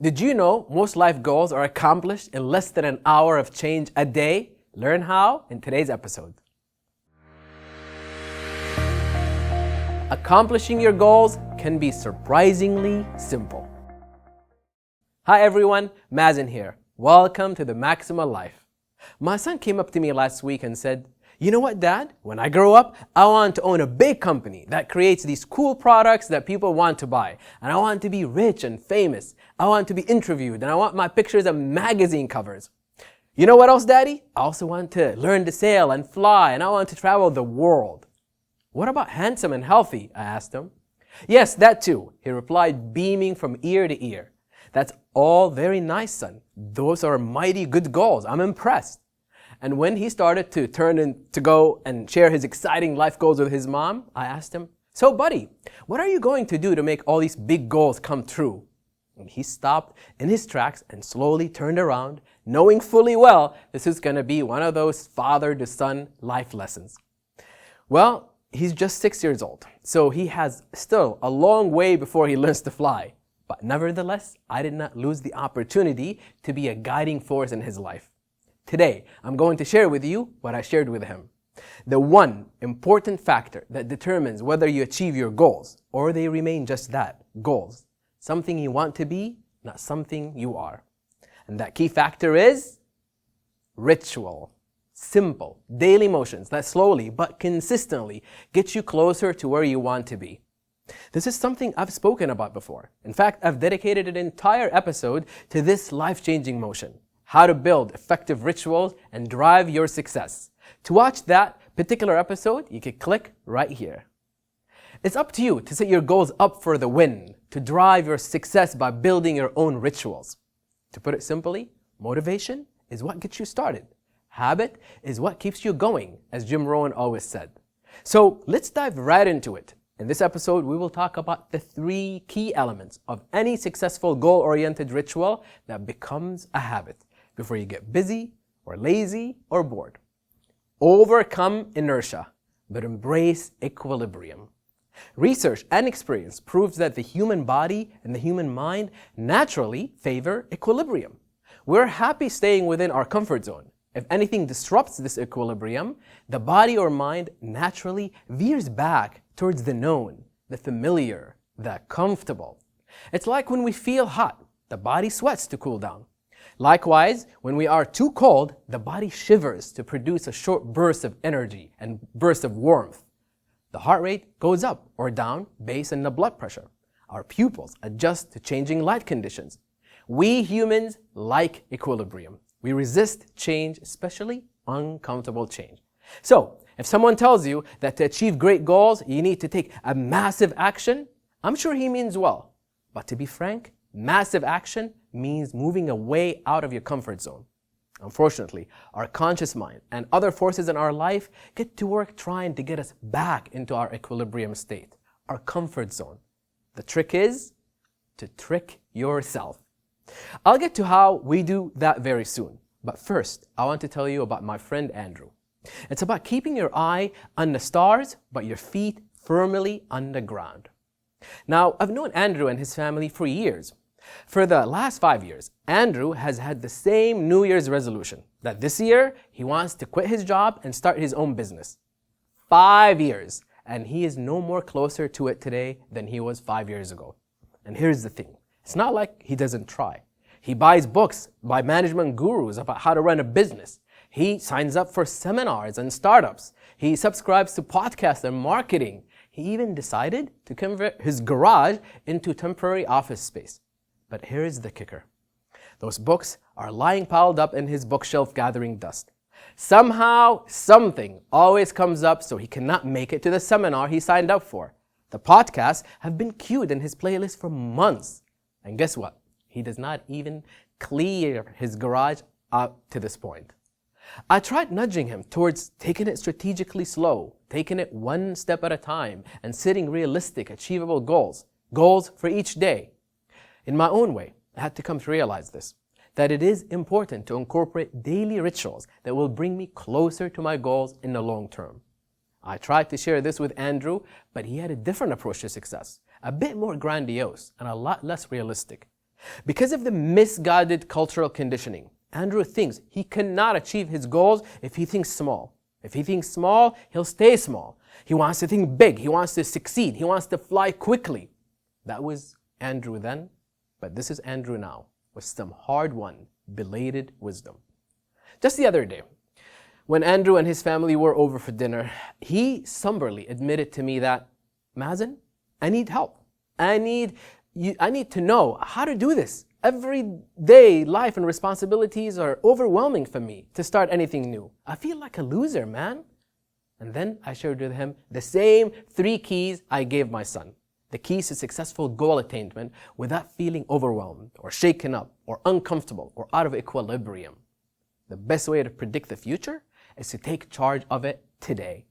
Did you know most life goals are accomplished in less than an hour of change a day? Learn how in today's episode. Accomplishing your goals can be surprisingly simple. Hi everyone, Mazen here. Welcome to the Maxima Life. My son came up to me last week and said, "You know what, Dad? When I grow up, I want to own a big company that creates these cool products that people want to buy. And I want to be rich and famous. I want to be interviewed and I want my pictures on magazine covers. You know what else, Daddy? I also want to learn to sail and fly and I want to travel the world." "What about handsome and healthy?" I asked him. "Yes, that too," he replied, beaming from ear to ear. "That's all very nice, son. Those are mighty good goals. I'm impressed." And when he started to turn in to go and share his exciting life goals with his mom, I asked him, "So buddy, what are you going to do to make all these big goals come true?" And he stopped in his tracks and slowly turned around, knowing fully well this is going to be one of those father to son life lessons. Well, he's just 6 years old, so he has still a long way before he learns to fly. But nevertheless, I did not lose the opportunity to be a guiding force in his life. Today, I'm going to share with you what I shared with him. The one important factor that determines whether you achieve your goals or they remain just that, goals. Something you want to be, not something you are. And that key factor is ritual. Simple, daily motions that slowly but consistently get you closer to where you want to be. This is something I've spoken about before. In fact, I've dedicated an entire episode to this life-changing motion. How to build effective rituals and drive your success. To watch that particular episode, you can click right here. It's up to you to set your goals up for the win, to drive your success by building your own rituals. To put it simply, motivation is what gets you started. Habit is what keeps you going, as Jim Rohn always said. So let's dive right into it. In this episode, we will talk about the 3 key elements of any successful goal-oriented ritual that becomes a habit before you get busy or lazy or bored. Overcome inertia, but embrace equilibrium. Research and experience proves that the human body and the human mind naturally favor equilibrium. We're happy staying within our comfort zone. If anything disrupts this equilibrium, the body or mind naturally veers back towards the known, the familiar, the comfortable. It's like when we feel hot, the body sweats to cool down. Likewise, when we are too cold, the body shivers to produce a short burst of energy and burst of warmth. The heart rate goes up or down based on the blood pressure. Our pupils adjust to changing light conditions. We humans like equilibrium. We resist change, especially uncomfortable change. So, if someone tells you that to achieve great goals, you need to take a massive action, I'm sure he means well. But to be frank, massive action means moving away out of your comfort zone. Unfortunately, our conscious mind and other forces in our life get to work trying to get us back into our equilibrium state, our comfort zone. The trick is to trick yourself. I'll get to how we do that very soon. But first, I want to tell you about my friend Andrew. It's about keeping your eye on the stars, but your feet firmly on the ground. Now, I've known Andrew and his family for years. For the last 5 years, Andrew has had the same New Year's resolution that this year he wants to quit his job and start his own business. 5 years, and he is no more closer to it today than he was 5 years ago. And here's the thing, it's not like he doesn't try. He buys books by management gurus about how to run a business. He signs up for seminars and startups. He subscribes to podcasts and marketing. He even decided to convert his garage into temporary office space. But here's the kicker. Those books are lying piled up in his bookshelf gathering dust. Somehow, something always comes up so he cannot make it to the seminar he signed up for. The podcasts have been queued in his playlist for months. And guess what? He does not even clear his garage up to this point. I tried nudging him towards taking it strategically slow, taking it one step at a time, and setting realistic, achievable goals for each day. In my own way, I had to come to realize this, that it is important to incorporate daily rituals that will bring me closer to my goals in the long term. I tried to share this with Andrew, but he had a different approach to success, a bit more grandiose and a lot less realistic. Because of the misguided cultural conditioning, Andrew thinks he cannot achieve his goals if he thinks small. If he thinks small, he'll stay small. He wants to think big. He wants to succeed. He wants to fly quickly. That was Andrew then, but this is Andrew now with some hard-won, belated wisdom. Just the other day, when Andrew and his family were over for dinner, he somberly admitted to me that, Mazen, I need help. I need to know how to do this. Everyday life and responsibilities are overwhelming for me to start anything new. I feel like a loser, man. And then I shared with him the same 3 keys I gave my son. The keys to successful goal attainment without feeling overwhelmed or shaken up or uncomfortable or out of equilibrium. The best way to predict the future is to take charge of it today.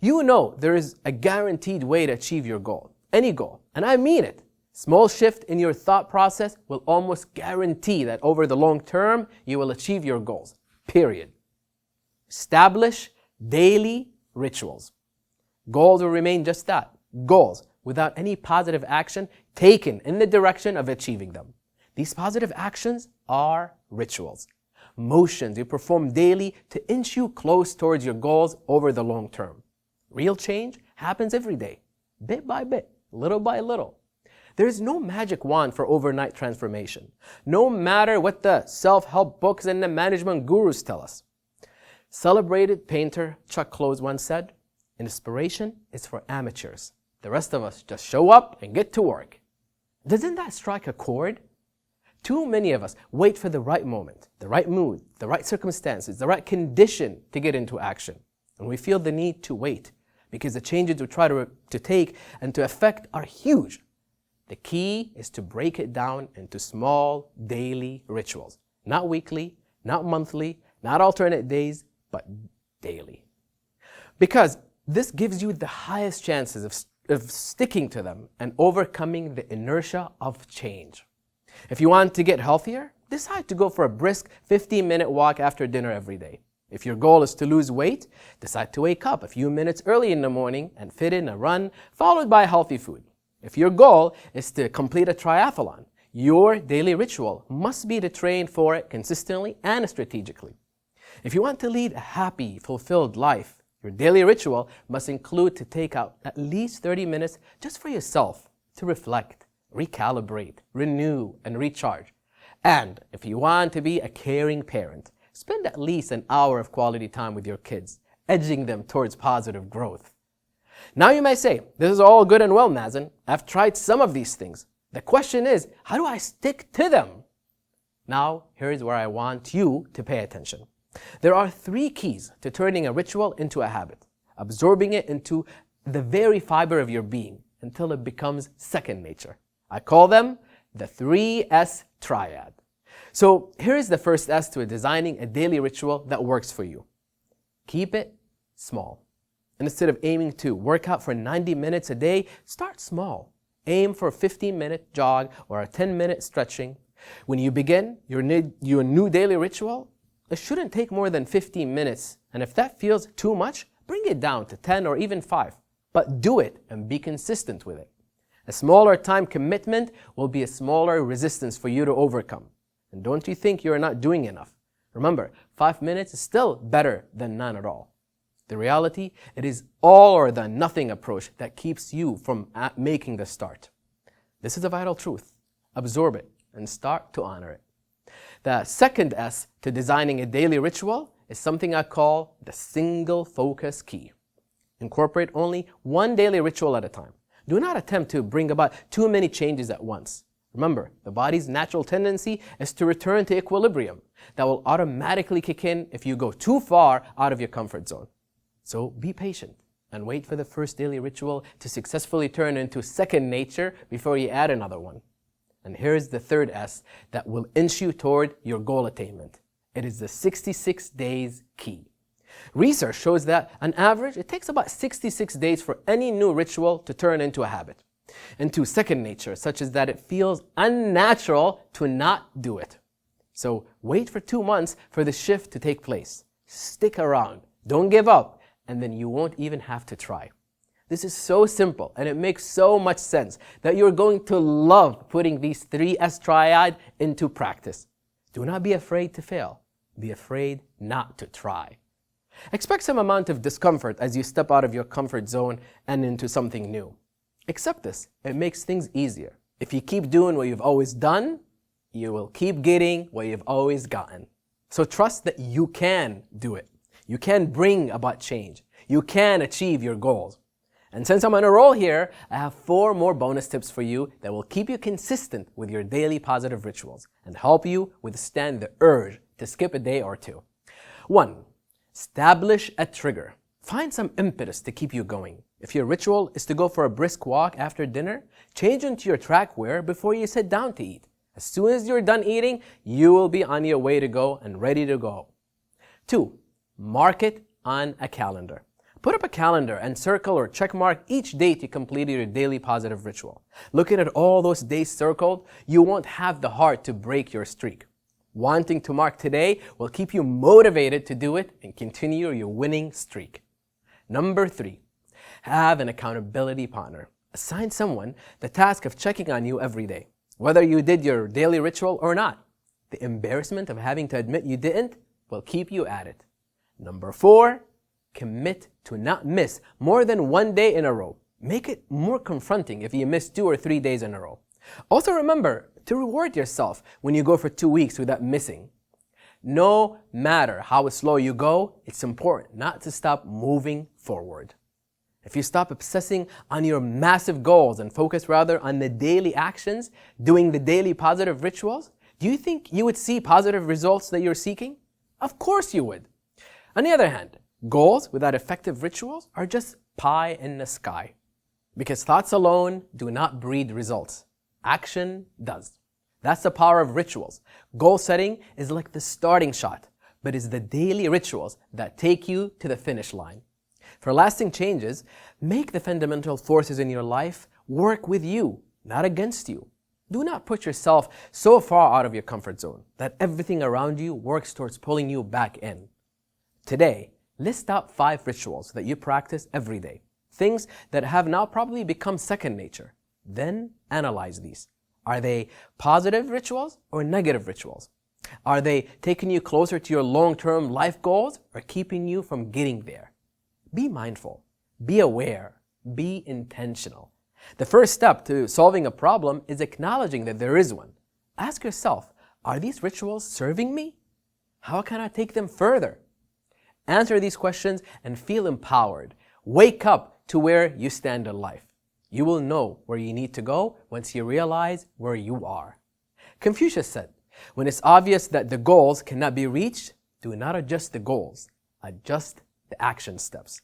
You know there is a guaranteed way to achieve your goal, any goal, and I mean it. Small shift in your thought process will almost guarantee that over the long term, you will achieve your goals, period. Establish daily rituals. Goals will remain just that, goals, without any positive action taken in the direction of achieving them. These positive actions are rituals, motions you perform daily to inch you close towards your goals over the long term. Real change happens every day, bit by bit, little by little. There is no magic wand for overnight transformation, no matter what the self-help books and the management gurus tell us. Celebrated painter Chuck Close once said, "Inspiration is for amateurs. The rest of us just show up and get to work." Doesn't that strike a chord? Too many of us wait for the right moment, the right mood, the right circumstances, the right condition to get into action. And we feel the need to wait because the changes we try to take and to effect are huge. The key is to break it down into small daily rituals. Not weekly, not monthly, not alternate days, but daily. Because this gives you the highest chances of sticking to them and overcoming the inertia of change. If you want to get healthier, decide to go for a brisk 15-minute walk after dinner every day. If your goal is to lose weight, decide to wake up a few minutes early in the morning and fit in a run, followed by healthy food. If your goal is to complete a triathlon, your daily ritual must be to train for it consistently and strategically. If you want to lead a happy, fulfilled life, your daily ritual must include to take out at least 30 minutes just for yourself to reflect, recalibrate, renew, and recharge. And if you want to be a caring parent, spend at least an hour of quality time with your kids, edging them towards positive growth. Now you may say, this is all good and well, Mazen. I've tried some of these things. The question is, how do I stick to them? Now, here's where I want you to pay attention. There are 3 keys to turning a ritual into a habit, absorbing it into the very fiber of your being until it becomes second nature. I call them the 3S triad. So here's the first S to designing a daily ritual that works for you. Keep it small. And instead of aiming to work out for 90 minutes a day, start small. Aim for a 15-minute jog or a 10-minute stretching. When you begin your new daily ritual, it shouldn't take more than 15 minutes. And if that feels too much, bring it down to 10 or even 5. But do it and be consistent with it. A smaller time commitment will be a smaller resistance for you to overcome. And don't you think you're not doing enough? Remember, 5 minutes is still better than none at all. The reality, it is all or the nothing approach that keeps you from making the start. This is a vital truth. Absorb it and start to honor it. The second S to designing a daily ritual is something I call the single focus key. Incorporate only one daily ritual at a time. Do not attempt to bring about too many changes at once. Remember, the body's natural tendency is to return to equilibrium. That will automatically kick in if you go too far out of your comfort zone. So be patient and wait for the first daily ritual to successfully turn into second nature before you add another one. And here's the third S that will inch you toward your goal attainment. It is the 66 days key. Research shows that on average, it takes about 66 days for any new ritual to turn into a habit, into second nature, such as that it feels unnatural to not do it. So wait for 2 months for the shift to take place. Stick around. Don't give up. And then you won't even have to try. This is so simple and it makes so much sense that you're going to love putting these 3S triad into practice. Do not be afraid to fail. Be afraid not to try. Expect some amount of discomfort as you step out of your comfort zone and into something new. Accept this. It makes things easier. If you keep doing what you've always done, you will keep getting what you've always gotten. So trust that you can do it. You can bring about change. You can achieve your goals. And since I'm on a roll here, I have 4 more bonus tips for you that will keep you consistent with your daily positive rituals and help you withstand the urge to skip a day or 2. 1. Establish a trigger. Find some impetus to keep you going. If your ritual is to go for a brisk walk after dinner, change into your track wear before you sit down to eat. As soon as you're done eating, you will be on your way to go and ready to go. 2. Mark it on a calendar. Put up a calendar and circle or check mark each day to complete your daily positive ritual. Looking at all those days circled, you won't have the heart to break your streak. Wanting to mark today will keep you motivated to do it and continue your winning streak. Number 3, have an accountability partner. Assign someone the task of checking on you every day, whether you did your daily ritual or not. The embarrassment of having to admit you didn't will keep you at it. Number 4, commit to not miss more than 1 day in a row. Make it more confronting if you miss 2 or 3 days in a row. Also remember to reward yourself when you go for 2 weeks without missing. No matter how slow you go, it's important not to stop moving forward. If you stop obsessing on your massive goals and focus rather on the daily actions, doing the daily positive rituals, do you think you would see positive results that you're seeking? Of course you would. On the other hand, goals without effective rituals are just pie in the sky. Because thoughts alone do not breed results. Action does. That's the power of rituals. Goal setting is like the starting shot, but it's the daily rituals that take you to the finish line. For lasting changes, make the fundamental forces in your life work with you, not against you. Do not put yourself so far out of your comfort zone that everything around you works towards pulling you back in. Today, list out 5 rituals that you practice every day, things that have now probably become second nature. Then analyze these. Are they positive rituals or negative rituals? Are they taking you closer to your long-term life goals or keeping you from getting there? Be mindful, be aware, be intentional. The first step to solving a problem is acknowledging that there is one. Ask yourself, are these rituals serving me? How can I take them further? Answer these questions and feel empowered. Wake up to where you stand in life. You will know where you need to go once you realize where you are. Confucius said, when it's obvious that the goals cannot be reached, do not adjust the goals, adjust the action steps.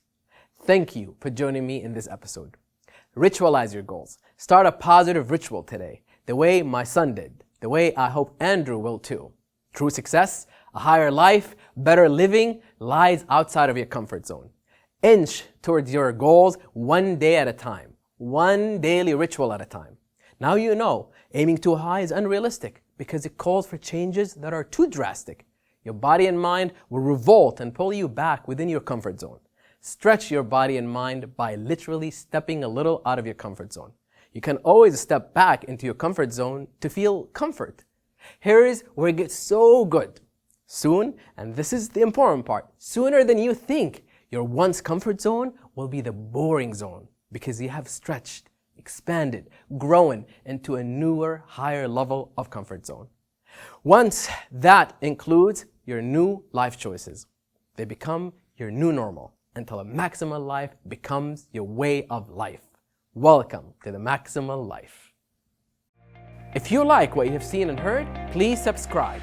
Thank you for joining me in this episode. Ritualize your goals. Start a positive ritual today, the way my son did, the way I hope Andrew will too. True success, a higher life, better living lies outside of your comfort zone. Inch towards your goals 1 day at a time, 1 daily ritual at a time. Now you know aiming too high is unrealistic because it calls for changes that are too drastic. Your body and mind will revolt and pull you back within your comfort zone. Stretch your body and mind by literally stepping a little out of your comfort zone. You can always step back into your comfort zone to feel comfort. Here is where it gets so good. Soon, and this is the important part, sooner than you think, your once comfort zone will be the boring zone because you have stretched, expanded, grown into a newer, higher level of comfort zone. Once that includes your new life choices, they become your new normal until a maximal life becomes your way of life. Welcome to the Maximal Life. If you like what you have seen and heard, please subscribe.